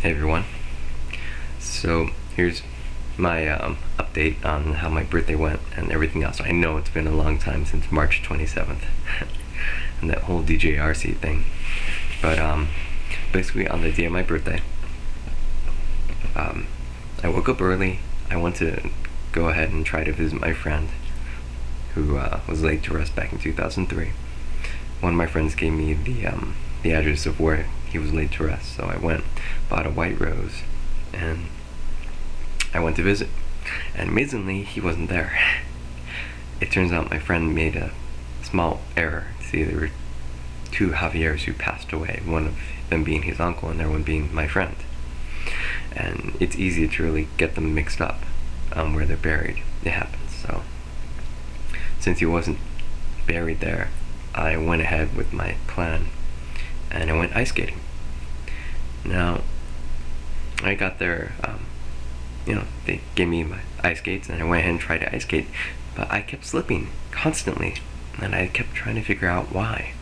Hey everyone. So here's my update on how my birthday went and everything else. I know it's been a long time since March 27th and that whole DJRC thing. But basically on the day of my birthday, I woke up early. I went to go ahead and try to visit my friend who was laid to rest back in 2003. One of my friends gave me the address of where he was laid to rest, so I went, bought a white rose, and I went to visit. And amazingly, he wasn't there. It turns out my friend made a small error. See, there were two Javiers who passed away, one of them being his uncle and the other one being my friend. And it's easy to really get them mixed up where they're buried. It happens. So since he wasn't buried there, I went ahead with my plan and I went ice skating. Now, I got there, they gave me my ice skates and I went ahead and tried to ice skate, but I kept slipping constantly and I kept trying to figure out why.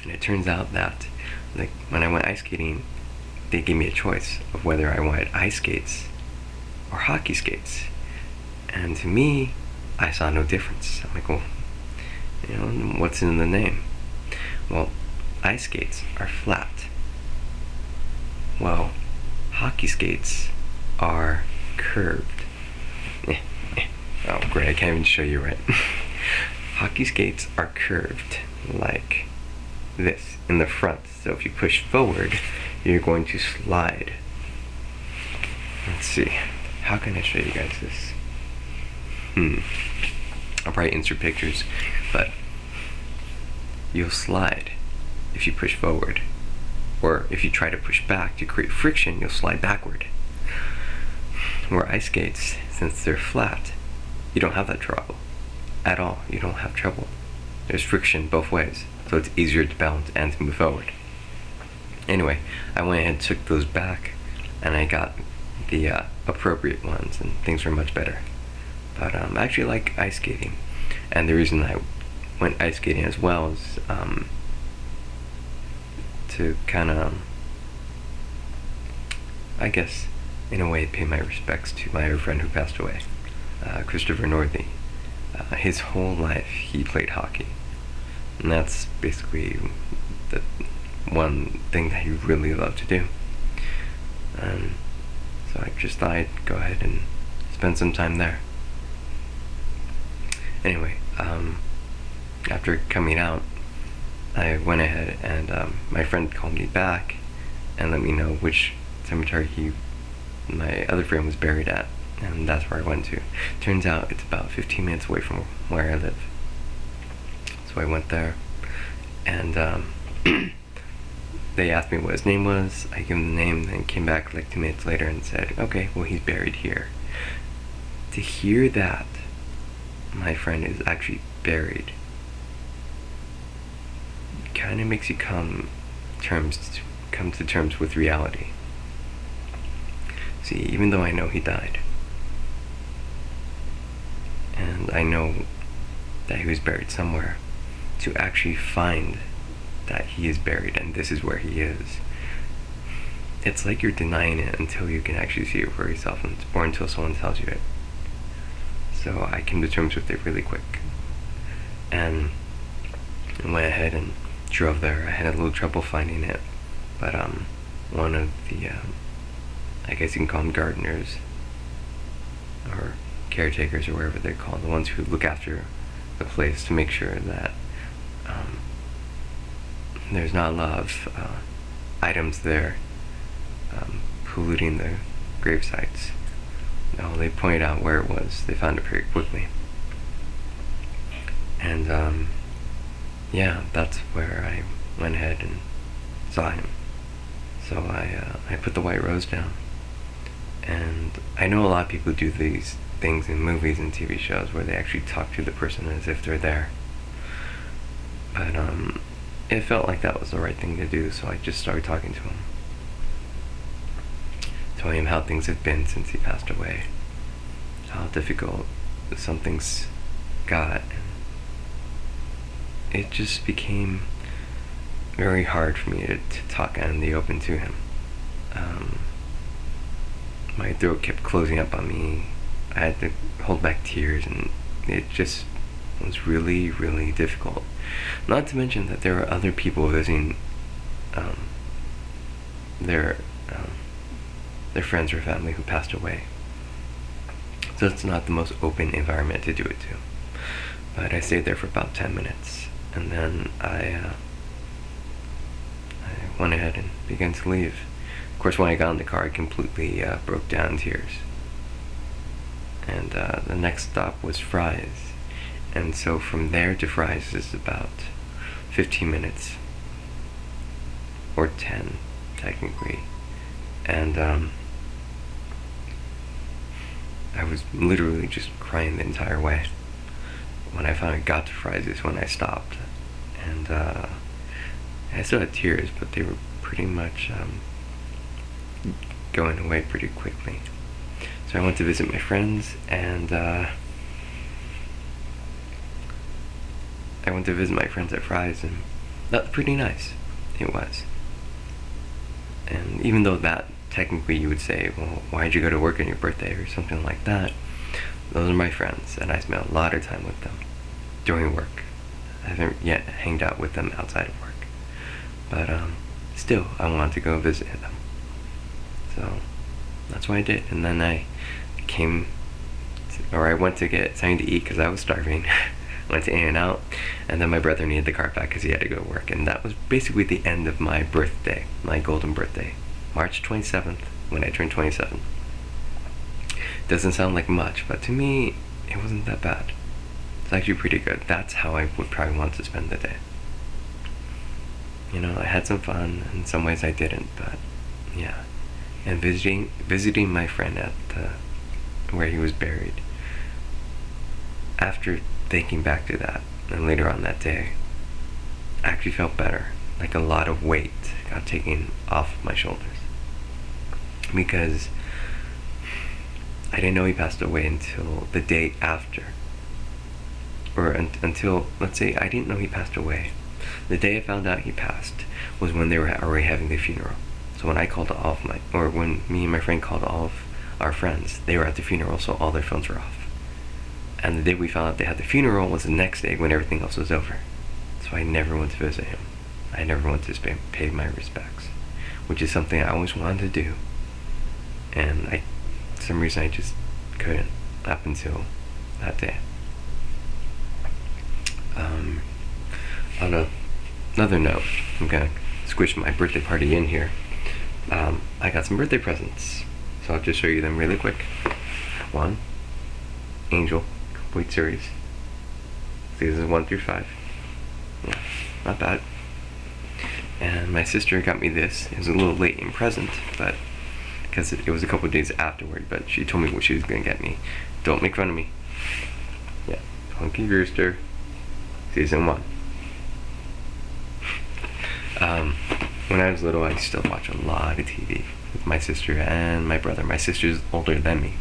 And it turns out that, when I went ice skating, they gave me a choice of whether I wanted ice skates or hockey skates. And to me, I saw no difference. I'm like, well, what's in the name? Well, ice skates are flat. Well, hockey skates are curved. Oh, great, I can't even show you right. Hockey skates are curved like this in the front. So if you push forward, you're going to slide. Let's see. How can I show you guys this? I'll probably insert pictures, but you'll slide if you push forward. Or if you try to push back to create friction, you'll slide backward. Where ice skates, since they're flat, you don't have that trouble at all. You don't have trouble. There's friction both ways, so it's easier to balance and to move forward. Anyway, I went ahead and took those back, and I got the appropriate ones, and things were much better. But I actually like ice skating, and the reason I went ice skating as well is to kind of, I guess, in a way, pay my respects to my other friend who passed away, Christopher Northey. His whole life, he played hockey, and that's basically the one thing that he really loved to do. So I just thought I'd go ahead and spend some time there. Anyway, after coming out, I went ahead and my friend called me back and let me know which cemetery my other friend was buried at, and that's where I went to. Turns out it's about 15 minutes away from where I live. So I went there, and they asked me what his name was. I gave them the name, then came back like 2 minutes later and said, okay, well, he's buried here. To hear that my friend is actually buried kind of makes you come to terms with reality. See, even though I know he died, and I know that he was buried somewhere, to actually find that he is buried and this is where he is, it's like you're denying it until you can actually see it for yourself, or until someone tells you it. So I came to terms with it really quick, and I went ahead and drove there. I had a little trouble finding it, but one of the I guess you can call them gardeners or caretakers or whatever they're called, the ones who look after the place to make sure that there's not a lot of items there polluting the grave sites. No, they pointed out where it was. They found it very quickly. And yeah, that's where I went ahead and saw him. So I put the white rose down. And I know a lot of people do these things in movies and TV shows where they actually talk to the person as if they're there. But it felt like that was the right thing to do, so I just started talking to him. Telling him how things have been since he passed away. How difficult some things got. It just became very hard for me to talk out in the open to him. my throat kept closing up on me. I had to hold back tears, and it just was really, really difficult. Not to mention that there were other people visiting their friends or family who passed away. So it's not the most open environment to do it to. But I stayed there for about 10 minutes, and then I went ahead and began to leave. Of course, when I got in the car, I completely broke down in tears. And the next stop was Fry's. And so from there to Fry's is about 15 minutes. Or 10, technically. And I was literally just crying the entire way. When I finally got to Fry's is when I stopped. And I still had tears, but they were pretty much going away pretty quickly. So I went to visit my friends, and I went to visit my friends at Fry's, and that was pretty nice. It was. And even though that technically you would say, well, why'd you go to work on your birthday or something like that, those are my friends, and I spent a lot of time with them during work. I haven't yet hanged out with them outside of work, but still I wanted to go visit them, so that's what I did. And then I went to get something to eat because I was starving. Went to In-N-Out, and then my brother needed the car back because he had to go to work, and that was basically the end of my birthday, my golden birthday, March 27th, when I turned 27. Doesn't sound like much, but to me, it wasn't that bad. It's actually pretty good. That's how I would probably want to spend the day. You know, I had some fun. In some ways I didn't, but yeah. And visiting my friend at where he was buried. After thinking back to that, and later on that day, I actually felt better. Like a lot of weight got taken off my shoulders. Because I didn't know he passed away until the day after. Or until, let's say, I didn't know he passed away. The day I found out he passed was when they were already having the funeral. So when I called all of when me and my friend called all of our friends, they were at the funeral, so all their phones were off. And the day we found out they had the funeral was the next day when everything else was over. So I never went to visit him. I never went to pay my respects, which is something I always wanted to do. And for some reason I just couldn't up until that day. On another note, I'm gonna squish my birthday party in here. I got some birthday presents, so I'll just show you them really quick. One, Angel Complete Series. Seasons 1 through 5. Yeah, not bad. And my sister got me this. It was a little late in present, but because it was a couple of days afterward, but she told me what she was gonna get me. Don't make fun of me. Yeah, Punky Brewster, Season 1. When I was little, I used to watch a lot of TV with my sister and my brother. My sister's older than me.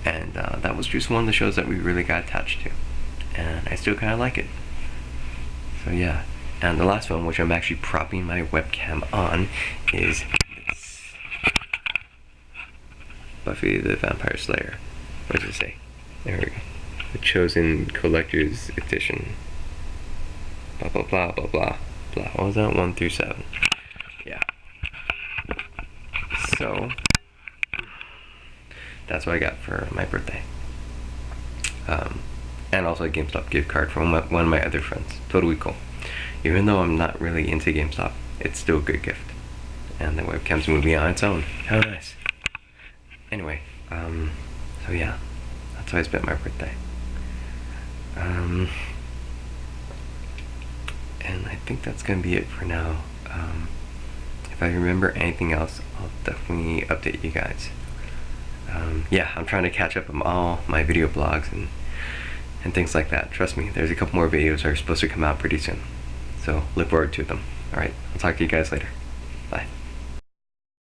And that was just one of the shows that we really got attached to. And I still kind of like it. So yeah. And the last one, which I'm actually propping my webcam on, is this. Buffy the Vampire Slayer. What does it say? There we go. The Chosen Collector's Edition. Blah blah blah blah blah blah. What was that? 1 through 7. Yeah. So that's what I got for my birthday. And also a GameStop gift card from one of my other friends. Totally cool. Even though I'm not really into GameStop, it's still a good gift. And the webcam's moving on its own. How nice. Anyway, so yeah, that's how I spent my birthday. And I think that's gonna be it for now. If I remember anything else, I'll definitely update you guys. Yeah, I'm trying to catch up on all my video blogs and things like that. Trust me, there's a couple more videos that are supposed to come out pretty soon. So look forward to them. Alright, I'll talk to you guys later.